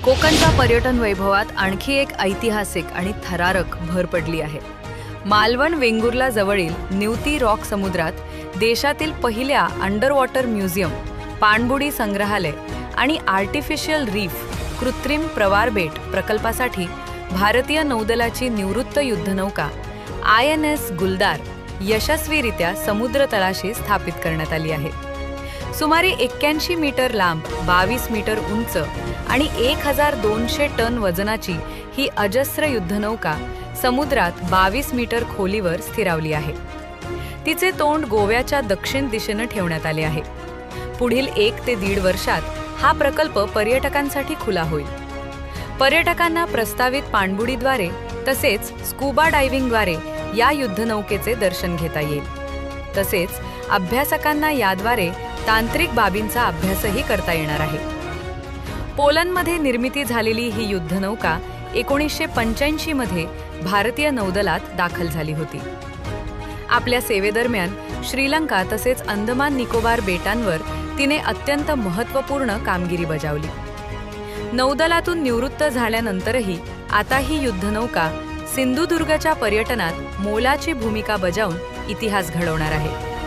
कोकणच्या पर्यटन वैभवात आणखी एक ऐतिहासिक आणि थरारक भर पडली आहे. मालवण वेंगुर्ला जवळील निवती रॉक समुद्रात देशातील पहिल्या अंडर वॉटर म्युझियम, पाणबुडी संग्रहालय आणि आर्टिफिशियल रीफ कृत्रिम प्रवार बेट प्रकल्पासाठी भारतीय नौदलाची निवृत्त युद्धनौका INS गुलदार यशस्वीरित्या समुद्र तळाशी स्थापित करण्यात आली आहे. सुमारे 81 मीटर लांब, 22 मीटर उंच आणि 1200 टन वजनाची ही अजस्र युद्धनौका समुद्रात 22 मीटर खोलीवर स्थिरावली आहे. तिचे तोंड गोव्याच्या दक्षिण दिशेने ठेवण्यात आले आहे. पुढील 1 ते 1.5 वर्षात हा प्रकल्प पर्यटकांसाठी खुला होईल. पर्यटकांना प्रस्तावित पाणबुडीद्वारे तसेच स्कूबा डायव्हिंगद्वारे या युद्धनौकेचे दर्शन घेता येईल. तसेच अभ्यासकांना याद्वारे तांत्रिक बाबींचा अभ्यासही करता येणार आहे. पोलंडमध्ये निर्मिती झालेली ही युद्धनौका 1985 मध्ये भारतीय नौदलात दाखल झाली होती. आपल्या सेवेदरम्यान श्रीलंका तसेच अंदमान निकोबार बेटांवर तिने अत्यंत महत्त्वपूर्ण कामगिरी बजावली. नौदलातून निवृत्त झाल्यानंतरही आता ही युद्धनौका सिंधुदुर्गच्या पर्यटनात मोलाची भूमिका बजावून इतिहास घडवणार आहे.